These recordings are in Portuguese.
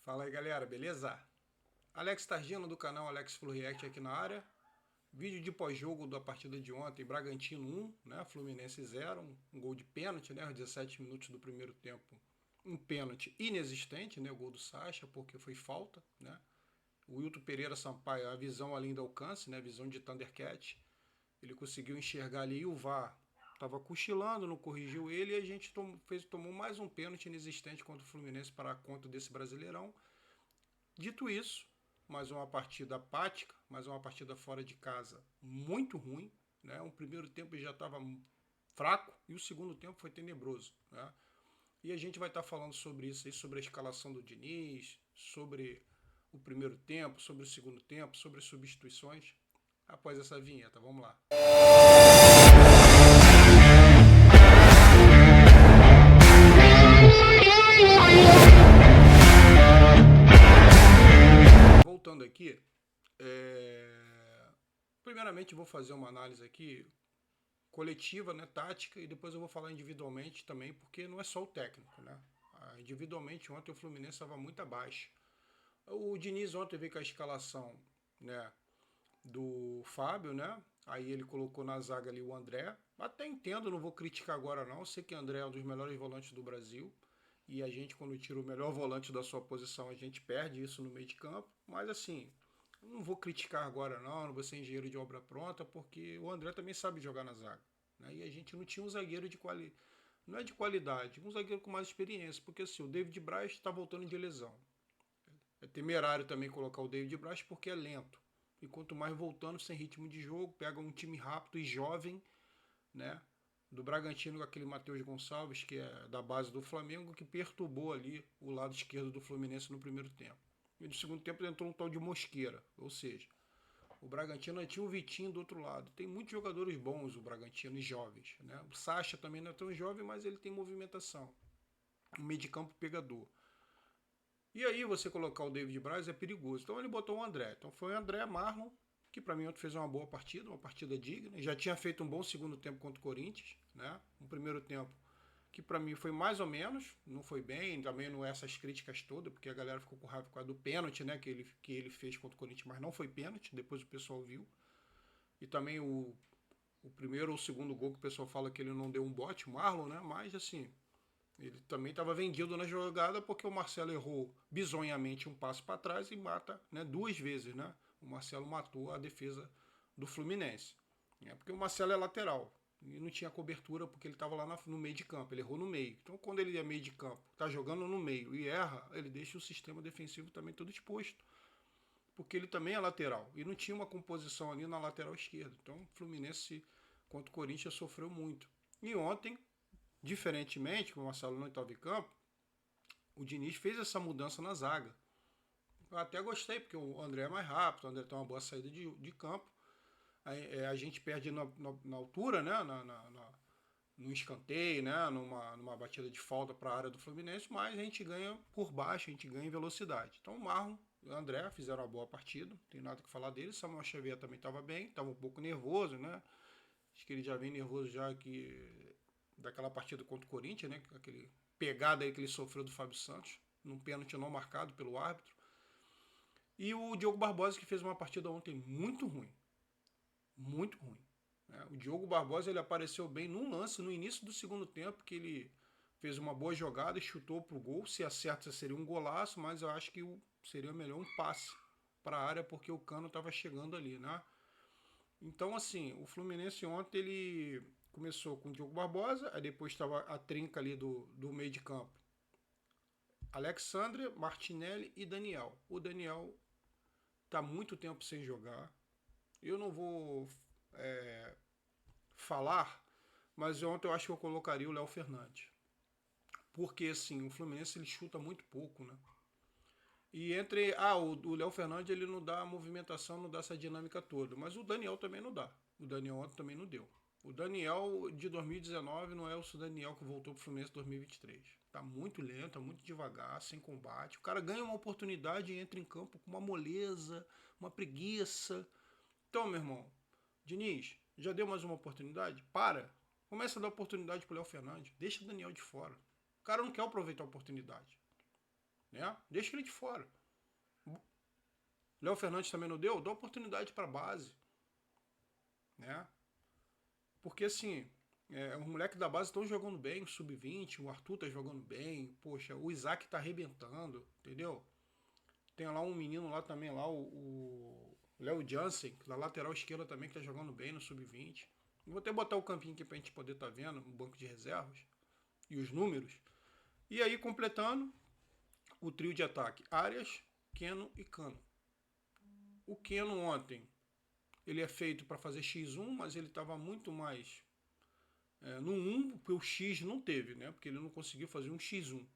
Fala aí galera, beleza? Alex Targino do canal Alex Flu React aqui na área. Vídeo de pós-jogo da partida de ontem, Bragantino 1, né? Fluminense 0, um gol de pênalti, né? Aos 17 minutos do primeiro tempo. Um pênalti inexistente, né? O gol do Sacha, porque foi falta, né? O Wilton Pereira Sampaio, a visão além do alcance, né? A visão de Thundercat. Ele conseguiu enxergar ali e o VAR estava cochilando, não corrigiu ele e a gente tomou mais um pênalti inexistente contra o Fluminense para a conta desse Brasileirão. Dito isso, mais uma partida apática, mais uma partida fora de casa muito ruim. Né? O primeiro tempo já estava fraco e o segundo tempo foi tenebroso. Né? E a gente vai estar falando sobre isso aí, sobre a escalação do Diniz, sobre o primeiro tempo, sobre o segundo tempo, sobre as substituições. Após essa vinheta, vamos lá. Voltando aqui, primeiramente vou fazer uma análise aqui coletiva, né, tática, e depois eu vou falar individualmente também, porque não é só o técnico, né? Individualmente ontem o Fluminense estava muito abaixo. O Diniz ontem veio com a escalação, né, do Fábio, né? Aí ele colocou na zaga ali o André. Até entendo, não vou criticar agora não. Eu sei que o André é um dos melhores volantes do Brasil. E a gente, quando tira o melhor volante da sua posição, a gente perde isso no meio de campo. Mas assim, não vou criticar agora não vou ser engenheiro de obra pronta, porque o André também sabe jogar na zaga. Né? E a gente não tinha um zagueiro de qualidade. Não é de qualidade, um zagueiro com mais experiência. Porque assim, o David Braz está voltando de lesão. É temerário também colocar o David Braz porque é lento. E quanto mais voltando sem ritmo de jogo, pega um time rápido e jovem, né? Do Bragantino com aquele Matheus Gonçalves, que é da base do Flamengo, que perturbou ali o lado esquerdo do Fluminense no primeiro tempo. E no segundo tempo entrou um tal de Mosqueira, ou seja, o Bragantino tinha o Vitinho do outro lado. Tem muitos jogadores bons o Bragantino e jovens. Né? O Sacha também não é tão jovem, mas ele tem movimentação. Um meio de campo pegador. E aí você colocar o David Braz é perigoso. Então ele botou o André. Então foi o André Marlon, que para mim ontem fez uma boa partida, uma partida digna. Já tinha feito um bom segundo tempo contra o Corinthians, né? Um primeiro tempo que para mim foi mais ou menos, não foi bem, também não é essas críticas todas, porque a galera ficou com raiva por causa do pênalti, né, que ele fez contra o Corinthians, mas não foi pênalti, depois o pessoal viu. E também o primeiro ou o segundo gol que o pessoal fala que ele não deu um bote, o Marlon, né? Mas assim, ele também estava vendido na jogada porque o Marcelo errou bizonhamente um passo para trás e mata, né, duas vezes. Né? O Marcelo matou a defesa do Fluminense. Né? Porque o Marcelo é lateral e não tinha cobertura porque ele estava lá no meio de campo. Ele errou no meio. Então, quando ele é meio de campo, está jogando no meio e erra, ele deixa o sistema defensivo também todo exposto. Porque ele também é lateral. E não tinha uma composição ali na lateral esquerda. Então, o Fluminense contra o Corinthians sofreu muito. E ontem, diferentemente, como o Marcelo não estava em campo, o Diniz fez essa mudança na zaga. Eu até gostei, porque o André é mais rápido, o André tem uma boa saída de campo. A gente perde na altura, né? No escanteio, né? Numa batida de falta para a área do Fluminense, mas a gente ganha por baixo, a gente ganha em velocidade. Então o Marlon e o André fizeram uma boa partida, não tem nada que falar dele. Samuel Xavier também estava bem, estava um pouco nervoso, né? Acho que ele já vem nervoso já daquela partida contra o Corinthians, né? Aquele pegada aí que ele sofreu do Fábio Santos, num pênalti não marcado pelo árbitro. E o Diogo Barbosa, que fez uma partida ontem muito ruim. Muito ruim. O Diogo Barbosa ele apareceu bem num lance no início do segundo tempo, que ele fez uma boa jogada e chutou pro gol. Se acerta seria um golaço, mas eu acho que seria melhor um passe para a área, porque o Cano estava chegando ali, né? Então, assim, o Fluminense ontem ele começou com o Diogo Barbosa, aí depois estava a trinca ali do meio de campo. Alexandre, Martinelli e Daniel. O Daniel está muito tempo sem jogar. Eu não vou falar, mas ontem eu acho que eu colocaria o Léo Fernandes. Porque, assim, o Fluminense ele chuta muito pouco, né? E entre... o Léo Fernandes ele não dá a movimentação, não dá essa dinâmica toda. Mas o Daniel também não dá. O Daniel ontem também não deu. O Daniel de 2019 não é o Daniel que voltou pro Fluminense em 2023. Tá muito lento, tá muito devagar, sem combate. O cara ganha uma oportunidade e entra em campo com uma moleza, uma preguiça. Então, meu irmão, Diniz, já deu mais uma oportunidade? Para. Começa a dar oportunidade pro Léo Fernandes. Deixa o Daniel de fora. O cara não quer aproveitar a oportunidade. né? Deixa ele de fora. Léo Fernandes também não deu? Dá oportunidade para a base, né? Porque assim, os moleques da base estão jogando bem, o sub-20, o Arthur tá jogando bem, poxa, o Isaac tá arrebentando, entendeu? Tem lá um menino lá também, lá, o Léo Jansen, na lateral esquerda também, que tá jogando bem no sub-20. Vou até botar o campinho aqui pra gente poder estar vendo, o banco de reservas e os números. E aí, completando o trio de ataque, Arias, Keno e Cano. O Keno ontem, ele é feito para fazer X1, mas ele estava muito mais no 1, porque o X não teve, né? Porque ele não conseguiu fazer um X1.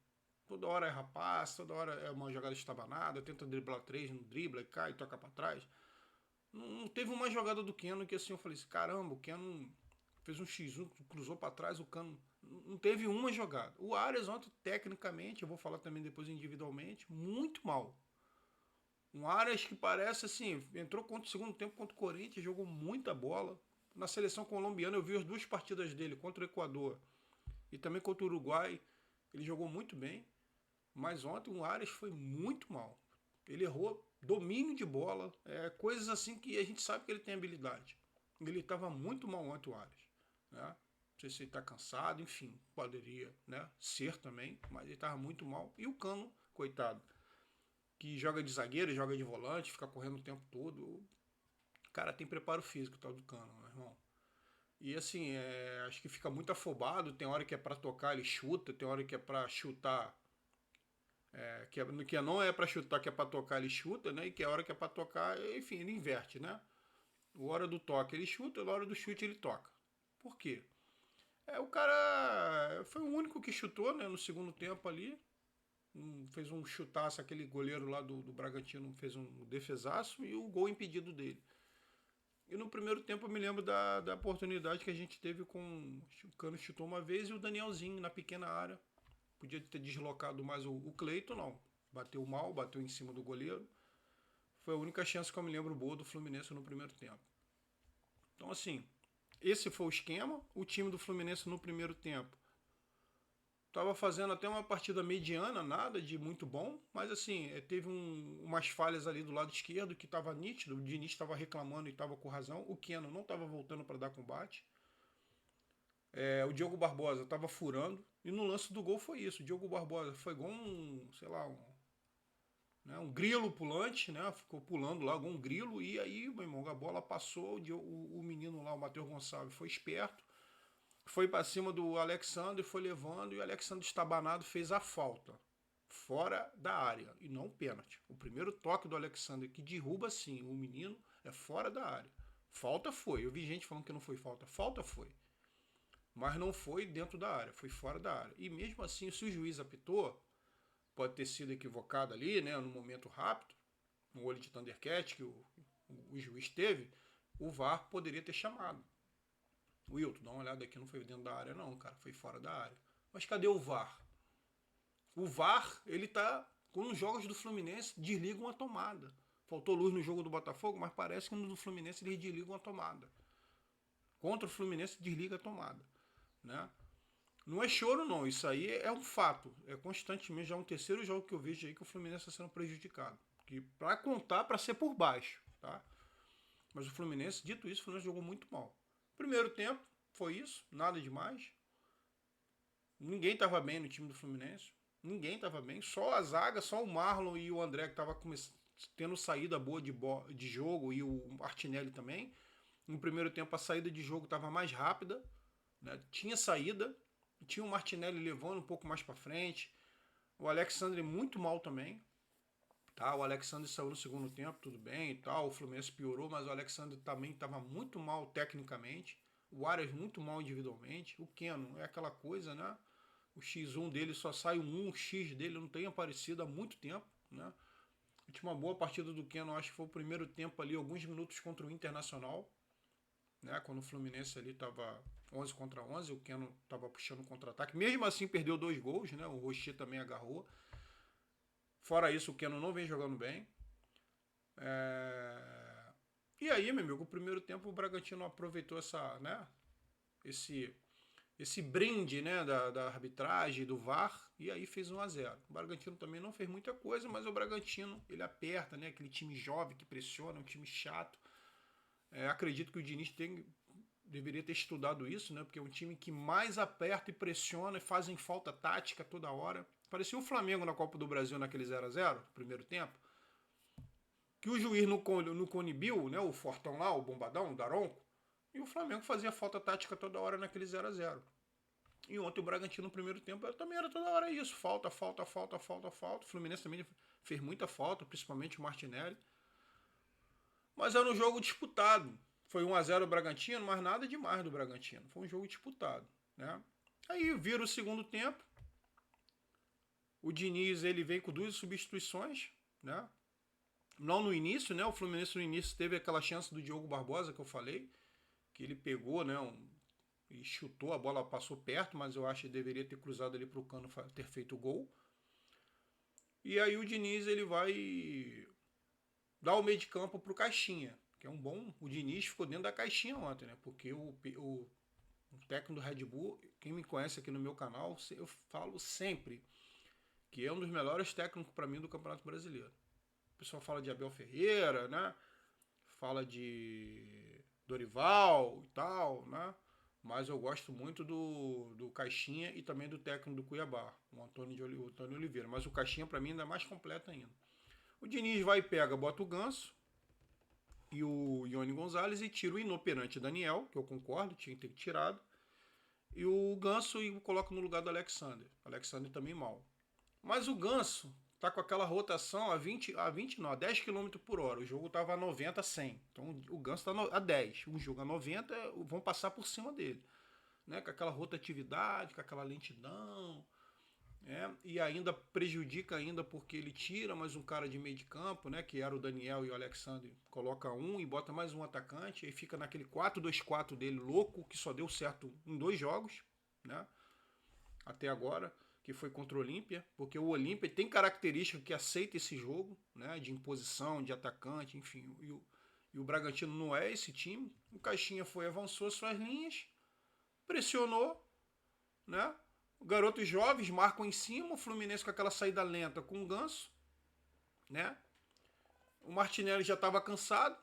Toda hora é rapaz, toda hora é uma jogada estabanada, tenta driblar 3, não dribla, cai, toca para trás. Não teve uma jogada do Keno que assim eu falei assim, caramba, o Keno fez um X1, cruzou para trás, o Cano não teve uma jogada. O Arias ontem, tecnicamente, eu vou falar também depois individualmente, muito mal. Um Arias que parece assim, entrou contra o segundo tempo contra o Corinthians, jogou muita bola. Na seleção colombiana eu vi as duas partidas dele, contra o Equador e também contra o Uruguai. Ele jogou muito bem, mas ontem o Arias foi muito mal. Ele errou domínio de bola, coisas assim que a gente sabe que ele tem habilidade. Ele estava muito mal ontem o Arias, né? Não sei se ele está cansado, enfim, poderia, né, ser também, mas ele estava muito mal. E o Cano, coitado, que joga de zagueiro, joga de volante, fica correndo o tempo todo. O cara tem preparo físico, tal do Cano, meu irmão. E assim, acho que fica muito afobado. Tem hora que é para tocar, ele chuta. Tem hora que é para chutar, que não é para chutar, que é para tocar, ele chuta, né? E que a hora que é para tocar, enfim, ele inverte, né? A hora do toque ele chuta, na hora do chute ele toca. Por quê? O cara foi o único que chutou, né? No segundo tempo ali. Fez um chutaço, aquele goleiro lá do Bragantino fez um defesaço e o gol impedido dele. E no primeiro tempo eu me lembro da oportunidade que a gente teve com o Cano chutou uma vez e o Danielzinho na pequena área. Podia ter deslocado mais o Cleiton, não. Bateu mal, bateu em cima do goleiro. Foi a única chance que eu me lembro boa do Fluminense no primeiro tempo. Então, assim, esse foi o esquema. O time do Fluminense no primeiro tempo estava fazendo até uma partida mediana, nada de muito bom, mas assim, teve umas falhas ali do lado esquerdo que estava nítido, o Diniz estava reclamando e estava com razão, o Keno não estava voltando para dar combate, o Diogo Barbosa estava furando, e no lance do gol foi isso, o Diogo Barbosa foi igual sei lá, um grilo pulante, né? Ficou pulando lá, igual um grilo, e aí, meu irmão, a bola passou, o menino lá, o Matheus Gonçalves, foi esperto, foi para cima do Alexandre, foi levando e o Alexandre estabanado fez a falta. Fora da área e não pênalti. O primeiro toque do Alexandre que derruba sim o menino é fora da área. Falta foi. Eu vi gente falando que não foi falta. Falta foi. Mas não foi dentro da área, foi fora da área. E mesmo assim, se o juiz apitou, pode ter sido equivocado ali, né, no momento rápido, no olho de Thundercat que o juiz teve, o VAR poderia ter chamado. Wilton, dá uma olhada aqui, não foi dentro da área não, cara, foi fora da área. Mas cadê o VAR? O VAR, ele tá, com os jogos do Fluminense, desligam a tomada. Faltou luz no jogo do Botafogo, mas parece que no do Fluminense eles desligam a tomada. Contra o Fluminense, desliga a tomada, né? Não é choro não, isso aí é um fato. É constantemente, já é um terceiro jogo que eu vejo aí que o Fluminense está sendo prejudicado. Que para contar, para ser por baixo, tá? Mas o Fluminense, dito isso, o Fluminense jogou muito mal. Primeiro tempo, foi isso, nada demais. Ninguém estava bem no time do Fluminense. Ninguém estava bem. Só a zaga, só o Marlon e o André que estavam tendo saída boa de jogo e o Martinelli também. No primeiro tempo a saída de jogo estava mais rápida, né? Tinha saída, tinha o Martinelli levando um pouco mais para frente. O Alexandre muito mal também. Tá? O Alexandre saiu no segundo tempo, tudo bem e tal. O Fluminense piorou, mas o Alexandre também estava muito mal tecnicamente. O Arias muito mal individualmente. O Keno é aquela coisa, né? O X1 dele só sai um, o X dele não tem aparecido há muito tempo, né? A última boa partida do Keno, acho que foi o primeiro tempo ali, alguns minutos contra o Internacional, né? Quando o Fluminense ali estava 11 contra 11, o Keno estava puxando contra-ataque. Mesmo assim, perdeu 2 gols, né? O Rocher também agarrou. Fora isso, o Keno não vem jogando bem. E aí, meu amigo, o primeiro tempo o Bragantino aproveitou esse esse brinde, né, da arbitragem, do VAR, e aí fez 1-0. O Bragantino também não fez muita coisa, mas o Bragantino, ele aperta, né, aquele time jovem que pressiona, um time chato. Acredito que o Diniz deveria ter estudado isso, né, porque é um time que mais aperta e pressiona e fazem falta tática toda hora. Parecia o Flamengo na Copa do Brasil naquele 0-0, primeiro tempo, que o juiz no Conibil, né, o fortão lá, o bombadão, o Daronco, e o Flamengo fazia falta tática toda hora naquele 0-0. E ontem o Bragantino no primeiro tempo também era toda hora isso. Falta, falta, falta, falta, falta. O Fluminense também fez muita falta, principalmente o Martinelli. Mas era um jogo disputado. Foi 1-0 o Bragantino, mas nada demais do Bragantino. Foi um jogo disputado, né? Aí vira o segundo tempo. O Diniz, ele vem com 2 substituições, né? Não no início, né? O Fluminense no início teve aquela chance do Diogo Barbosa que eu falei, que ele pegou, né, e chutou, a bola passou perto, mas eu acho que deveria ter cruzado ali para o Cano ter feito o gol. E aí o Diniz, ele vai dar o meio de campo para o Caixinha, que é um bom... O Diniz ficou dentro da caixinha ontem, né? Porque o técnico do Red Bull, quem me conhece aqui no meu canal, eu falo sempre que é um dos melhores técnicos para mim do Campeonato Brasileiro. O pessoal fala de Abel Ferreira, né? Fala de Dorival e tal, né? Mas eu gosto muito do Caixinha e também do técnico do Cuiabá, o Antônio Oliveira. Mas o Caixinha, para mim, ainda é mais completo ainda. O Diniz vai e pega, bota o Ganso e o Ione Gonzalez e tira o inoperante Daniel, que eu concordo, tinha que ter tirado. E o Ganso e coloca no lugar do Alexander. Alexander também mal. Mas o Ganso tá com aquela rotação a 10 km por hora. O jogo tava a 90, 100. Então o Ganso tá a 10. Um jogo a 90, vão passar por cima dele. Né? Com aquela rotatividade, com aquela lentidão. E ainda prejudica ainda porque ele tira mais um cara de meio de campo, né? Que era o Daniel e o Alexandre. Coloca um e bota mais um atacante. E fica naquele 4-2-4 dele louco, que só deu certo em 2 jogos, né? Até agora, que foi contra o Olímpia, porque o Olímpia tem característica que aceita esse jogo, né, de imposição, de atacante, enfim, e o Bragantino não é esse time. O Caixinha avançou suas linhas, pressionou, né, garotos jovens marcam em cima, o Fluminense com aquela saída lenta com o Ganso, né, o Martinelli já estava cansado,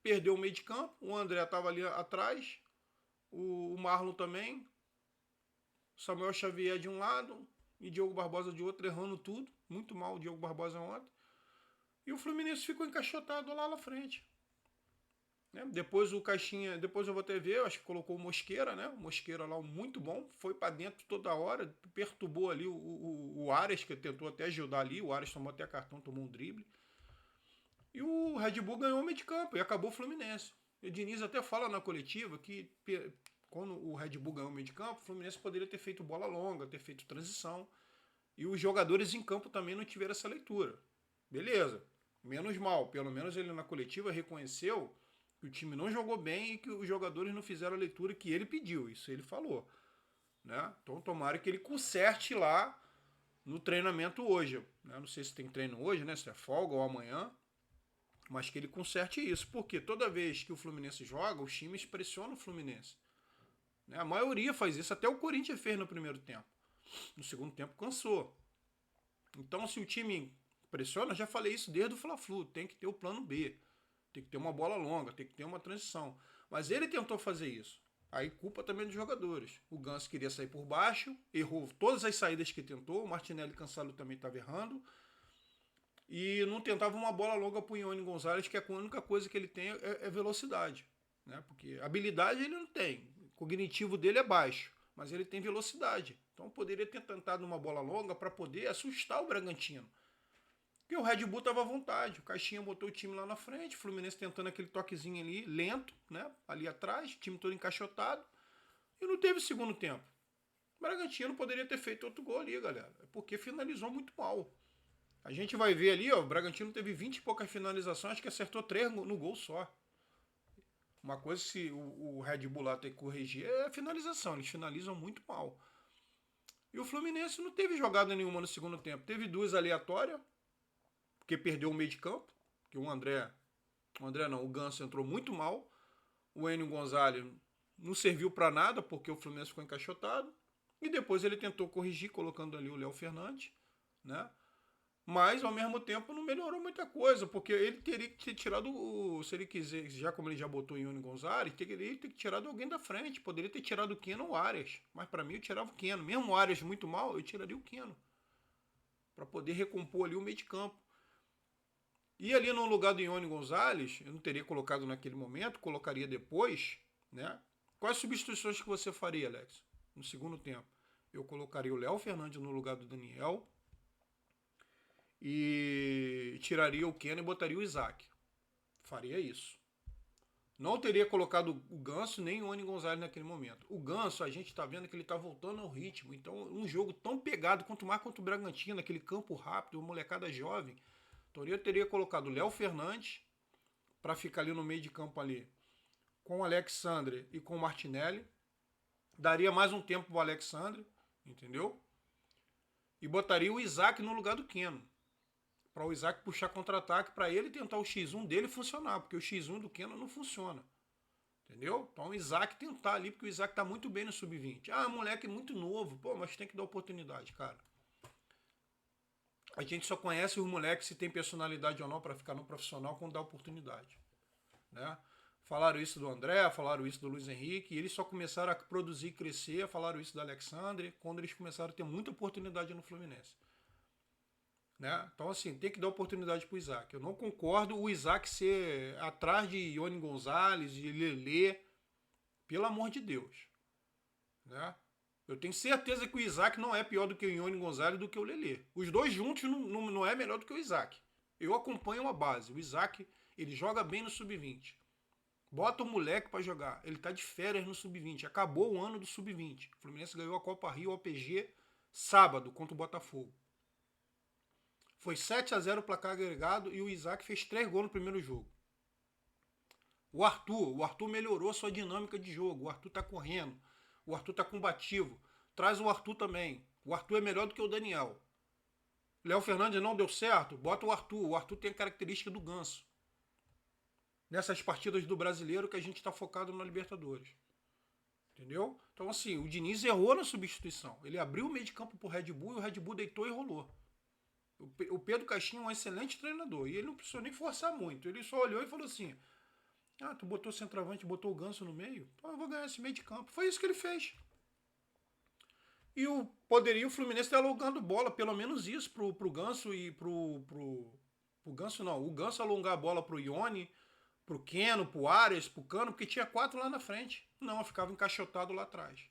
perdeu o meio de campo, o André estava ali atrás, o Marlon também, Samuel Xavier de um lado e Diogo Barbosa de outro, errando tudo. Muito mal o Diogo Barbosa ontem. E o Fluminense ficou encaixotado lá na frente. Né? Depois o Caixinha, depois eu vou até ver, acho que colocou o Mosqueira, né? O Mosqueira lá, muito bom. Foi para dentro toda hora, perturbou ali o Ares, que tentou até ajudar ali. O Ares tomou até cartão, tomou um drible. E o Red Bull ganhou o meio de campo e acabou o Fluminense. O Diniz até fala na coletiva que quando o Red Bull ganhou o meio de campo, o Fluminense poderia ter feito bola longa, ter feito transição. E os jogadores em campo também não tiveram essa leitura. Beleza, menos mal. Pelo menos ele na coletiva reconheceu que o time não jogou bem e que os jogadores não fizeram a leitura que ele pediu. Isso ele falou. Né? Então tomara que ele conserte lá no treinamento hoje. Né? Não sei se tem treino hoje, né? Se é folga ou amanhã. Mas que ele conserte isso. Porque toda vez que o Fluminense joga, os times pressionam o Fluminense. Né? A maioria faz isso. Até o Corinthians fez no primeiro tempo. No segundo tempo cansou. Então se o time pressiona, já falei isso desde o Fla-Flu, tem que ter o plano B. Tem que ter uma bola longa, tem que ter uma transição. Mas ele tentou fazer isso. Aí culpa também dos jogadores. O Ganso queria sair por baixo, errou todas as saídas que tentou, o Martinelli cansado também estava errando. E não tentava uma bola longa para o Ione Gonzalez, que a única coisa que ele tem é velocidade. Né? Porque habilidade ele não tem. O cognitivo dele é baixo, mas ele tem velocidade. Então poderia ter tentado uma bola longa para poder assustar o Bragantino. Porque o Red Bull estava à vontade. O Caixinha botou o time lá na frente, o Fluminense tentando aquele toquezinho ali, lento, né? Ali atrás, o time todo encaixotado. E não teve segundo tempo. O Bragantino poderia ter feito outro gol ali, galera. Porque finalizou muito mal. A gente vai ver ali, ó, o Bragantino teve 20 e poucas finalizações, acho que acertou 3 no gol só. Uma coisa que o Red Bull lá tem que corrigir é a finalização. Eles finalizam muito mal. E o Fluminense não teve jogada nenhuma no segundo tempo. Teve 2 aleatórias, porque perdeu o meio de campo. Que o Ganso entrou muito mal. O Enio Gonzalez não serviu para nada, porque o Fluminense ficou encaixotado. E depois ele tentou corrigir, colocando ali o Léo Fernandes, né? Mas, ao mesmo tempo, não melhorou muita coisa, porque ele teria que ter tirado, se ele quiser, já como ele já botou em Ione Gonzalez, teria que ter tirado alguém da frente. Poderia ter tirado o Keno ou o Arias. Mas, para mim, eu tirava o Keno. Mesmo o Arias muito mal, eu tiraria o Keno. Para poder recompor ali o meio de campo. E ali no lugar do Ione Gonzalez, eu não teria colocado naquele momento, colocaria depois, né? Quais substituições que você faria, Alex? No segundo tempo. Eu colocaria o Léo Fernandes no lugar do Daniel e tiraria o Keno e botaria o Isaac. Faria isso. Não teria colocado o Ganso nem o Ione Gonzalez naquele momento. O Ganso, a gente está vendo que ele está voltando ao ritmo. Então, um jogo tão pegado, quanto mais contra o Bragantino, aquele campo rápido, uma molecada jovem. Então, eu teria colocado o Léo Fernandes para ficar ali no meio de campo ali com o Alexandre e com o Martinelli. Daria mais um tempo para o Alexandre, entendeu? E botaria o Isaac no lugar do Keno. Para o Isaac puxar contra-ataque, para ele tentar o X1 dele funcionar, porque o X1 do Keno não funciona. Entendeu? Então o Isaac tentar ali, porque o Isaac tá muito bem no sub-20. Ah, moleque muito novo, pô, mas tem que dar oportunidade, cara. A gente só conhece os moleques se tem personalidade ou não para ficar no profissional quando dá oportunidade, né? Falaram isso do André, falaram isso do Luiz Henrique, e eles só começaram a produzir e crescer, falaram isso do Alexandre, quando eles começaram a ter muita oportunidade no Fluminense. Né? Então, assim, tem que dar oportunidade pro Isaac. Eu não concordo o Isaac ser atrás de Ione Gonzalez, de Lelê, pelo amor de Deus. Né? Eu tenho certeza que o Isaac não é pior do que o Ione Gonzalez do que o Lelê. Os dois juntos não é melhor do que o Isaac. Eu acompanho a base. O Isaac, ele joga bem no sub-20. Bota o moleque para jogar. Ele tá de férias no sub-20. Acabou o ano do sub-20. O Fluminense ganhou a Copa Rio OPG sábado contra o Botafogo. Foi 7-0 o placar agregado e o Isaac fez 3 gols no primeiro jogo. O Arthur melhorou sua dinâmica de jogo. O Arthur tá correndo. O Arthur tá combativo. Traz o Arthur também. O Arthur é melhor do que o Daniel. Léo Fernandes não deu certo? Bota o Arthur. O Arthur tem a característica do Ganso. Nessas partidas do Brasileiro que a gente está focado na Libertadores. Entendeu? Então, assim, o Diniz errou na substituição. Ele abriu o meio de campo pro Red Bull e o Red Bull deitou e rolou. O Pedro Caixinha é um excelente treinador. E ele não precisou nem forçar muito. Ele só olhou e falou assim: ah, tu botou centroavante, botou o Ganso no meio? Então eu vou ganhar esse meio de campo. Foi isso que ele fez. E poderia o Fluminense ter alongado bola, pelo menos isso, pro Ganso e pro Ganso não. O Ganso alongar a bola pro Ione, pro Keno, pro Arias, pro Cano, porque tinha 4 lá na frente. Não, ficava encaixotado lá atrás.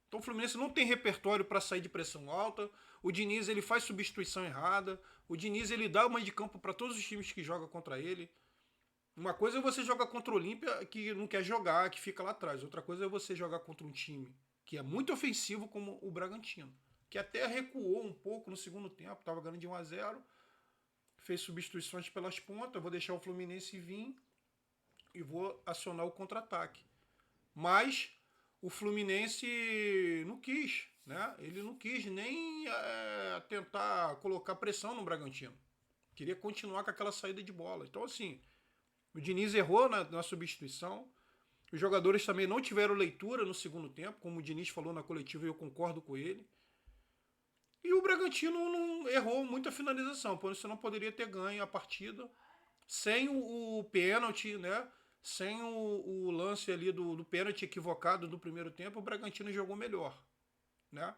Então o Fluminense não tem repertório para sair de pressão alta. O Diniz ele faz substituição errada. O Diniz ele dá uma de campo para todos os times que jogam contra ele. Uma coisa é você jogar contra o Olímpia que não quer jogar, que fica lá atrás. Outra coisa é você jogar contra um time que é muito ofensivo como o Bragantino, que até recuou um pouco no segundo tempo, estava ganhando de 1-0, fez substituições pelas pontas, vou deixar o Fluminense vir e vou acionar o contra-ataque. Mas o Fluminense não quis, né? Ele não quis nem tentar colocar pressão no Bragantino. Queria continuar com aquela saída de bola. Então, assim, o Diniz errou na substituição. Os jogadores também não tiveram leitura no segundo tempo, como o Diniz falou na coletiva e eu concordo com ele. E o Bragantino não errou muita finalização, por isso não poderia ter ganho a partida sem o pênalti, né? Sem o lance ali do pênalti equivocado do primeiro tempo, o Bragantino jogou melhor, né?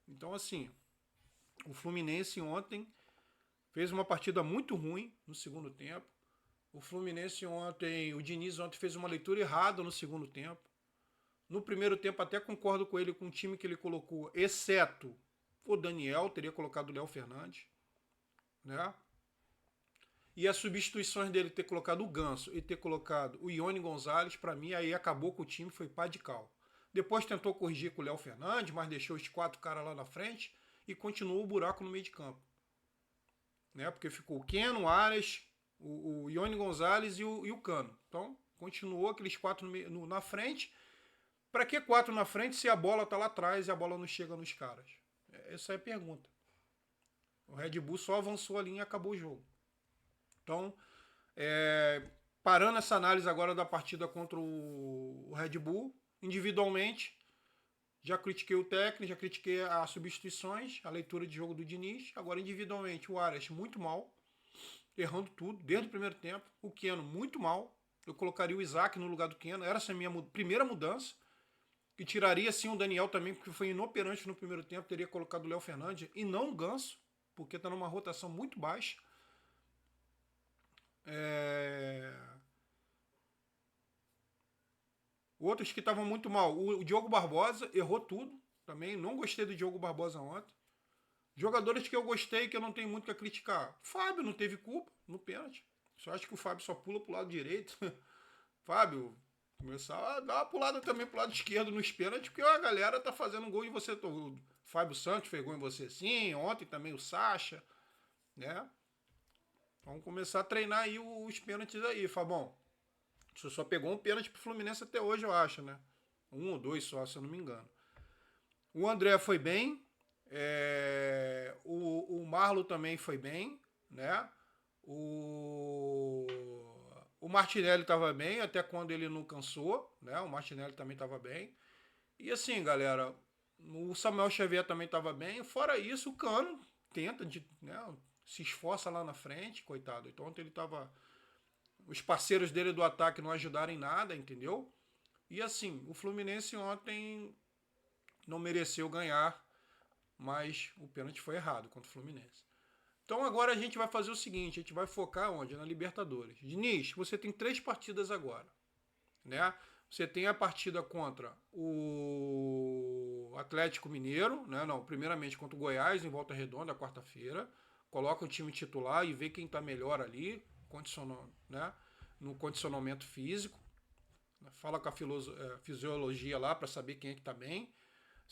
Então, assim, o Fluminense ontem fez uma partida muito ruim no segundo tempo. O Fluminense ontem, o Diniz ontem fez uma leitura errada no segundo tempo. No primeiro tempo até concordo com ele com o time que ele colocou, exceto o Daniel, teria colocado o Léo Fernandes, né? E as substituições dele ter colocado o Ganso e ter colocado o Ione Gonzalez, para mim, aí acabou com o time, foi pá de cal. Depois tentou corrigir com o Léo Fernandes, mas deixou os 4 caras lá na frente e continuou o buraco no meio de campo. Né? Porque ficou o Keno, o Arias, o Ione Gonzalez e o Cano. Então, continuou aqueles 4 na frente. Para que 4 na frente se a bola está lá atrás e a bola não chega nos caras? Essa é a pergunta. O Red Bull só avançou ali e acabou o jogo. Então, Parando essa análise agora da partida contra o Red Bull, individualmente, já critiquei o técnico, já critiquei as substituições, a leitura de jogo do Diniz. Agora, individualmente, o Arias muito mal, errando tudo, desde o primeiro tempo. O Keno muito mal. Eu colocaria o Isaac no lugar do Keno. Era essa a minha primeira mudança. E tiraria, sim, o Daniel também, porque foi inoperante no primeiro tempo. Teria colocado o Léo Fernandes e não o Ganso, porque está numa rotação muito baixa. Outros que estavam muito mal. O Diogo Barbosa errou tudo também. Não gostei do Diogo Barbosa ontem. Jogadores que eu gostei, que eu não tenho muito a criticar. Fábio não teve culpa no pênalti. Só acho que o Fábio só pula pro lado direito. Fábio começar a dar uma pulada também pro lado esquerdo nos pênaltis, porque a galera tá fazendo gol em você. O Fábio Santos fez gol em você sim. Ontem também o Sacha. Né? Vamos começar a treinar aí os pênaltis aí, Fabão. Você só pegou um pênalti pro Fluminense até hoje, eu acho, né? Um ou dois só, se eu não me engano. O André foi bem. O Marlon também foi bem, né? O Martinelli estava bem, até quando ele não cansou, né? O Martinelli também estava bem. E assim, galera, o Samuel Xavier também estava bem. Fora isso, o Cano tenta, né? Se esforça lá na frente, coitado. Então ontem ele estava... Os parceiros dele do ataque não ajudaram em nada, entendeu? E assim, o Fluminense ontem não mereceu ganhar, mas o pênalti foi errado contra o Fluminense. Então agora a gente vai fazer o seguinte, a gente vai focar onde? Na Libertadores. Diniz, você tem 3 partidas agora, né? Você tem a partida contra o Atlético Mineiro, né? Não, primeiramente contra o Goiás em Volta Redonda, quarta-feira. Coloca o time titular e vê quem está melhor ali, né? No condicionamento físico. Fala com a fisiologia lá para saber quem é que está bem.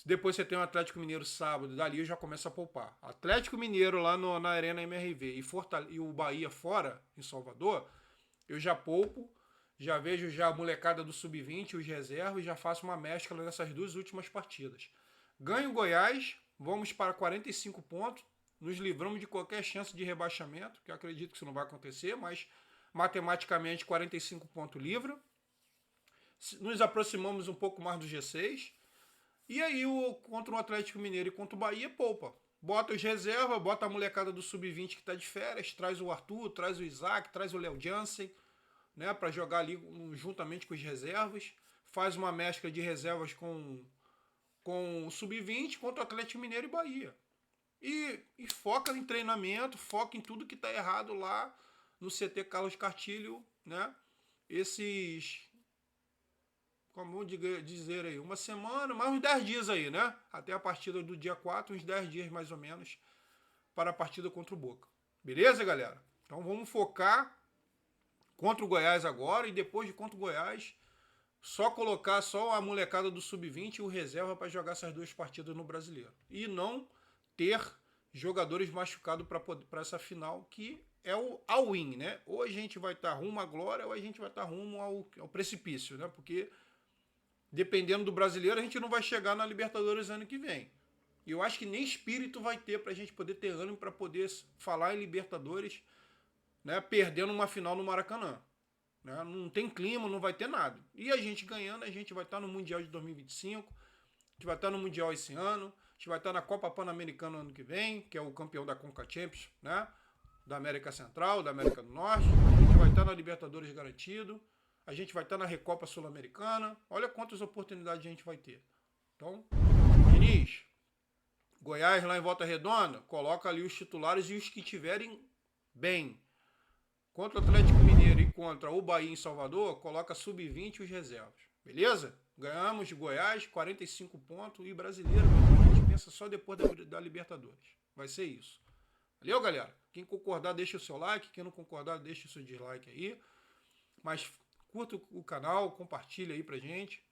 Depois você tem o Atlético Mineiro sábado, dali já começa a poupar. Atlético Mineiro lá na Arena MRV e o Bahia fora, em Salvador, eu já poupo, já vejo já a molecada do Sub-20, os reservas, e já faço uma mescla nessas 2 últimas partidas. Ganho o Goiás, vamos para 45 pontos, nos livramos de qualquer chance de rebaixamento, que eu acredito que isso não vai acontecer, mas matematicamente 45 pontos livre. Nos aproximamos um pouco mais do G6. E aí, contra o Atlético Mineiro e contra o Bahia, poupa. Bota os reservas, bota a molecada do Sub-20 que está de férias, traz o Arthur, traz o Isaac, traz o Léo Jansen, né, para jogar ali juntamente com os reservas. Faz uma mescla de reservas com o Sub-20 contra o Atlético Mineiro e Bahia. E foca em treinamento, foca em tudo que está errado lá no CT Carlos Cartilho, né? Como dizer aí, uma semana, mais uns 10 dias aí, né? Até a partida do dia 4, uns 10 dias mais ou menos, para a partida contra o Boca. Beleza, galera? Então vamos focar contra o Goiás agora e depois de contra o Goiás, só colocar só a molecada do Sub-20 e o reserva para jogar essas 2 partidas no Brasileiro. E não ter jogadores machucados para essa final, que é o all-in, né? Ou a gente vai estar rumo à glória ou a gente vai estar rumo ao precipício, né? Porque dependendo do brasileiro, a gente não vai chegar na Libertadores ano que vem. E eu acho que nem espírito vai ter para a gente poder ter ânimo para poder falar em Libertadores, né, perdendo uma final no Maracanã. Né? Não tem clima, não vai ter nada. E a gente ganhando, a gente vai estar no Mundial de 2025, a gente vai estar no Mundial esse ano, a gente vai estar na Copa Pan-Americana ano que vem, que é o campeão da Conca Champions, né, da América Central, da América do Norte. A gente vai estar na Libertadores garantido. A gente vai estar na Recopa Sul-Americana. Olha quantas oportunidades a gente vai ter. Então, Diniz, Goiás lá em Volta Redonda, coloca ali os titulares e os que tiverem bem. Contra o Atlético Mineiro e contra o Bahia em Salvador, coloca Sub-20 e os reservas. Beleza? Ganhamos de Goiás, 45 pontos e brasileiro. A gente pensa só depois da Libertadores. Vai ser isso. Valeu, galera? Quem concordar, deixa o seu like. Quem não concordar, deixa o seu dislike aí. Mas curta o canal, compartilha aí pra gente.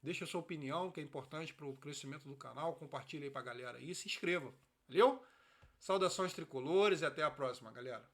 Deixa a sua opinião, que é importante para o crescimento do canal. Compartilha aí pra galera aí. Se inscreva. Valeu? Saudações tricolores e até a próxima, galera.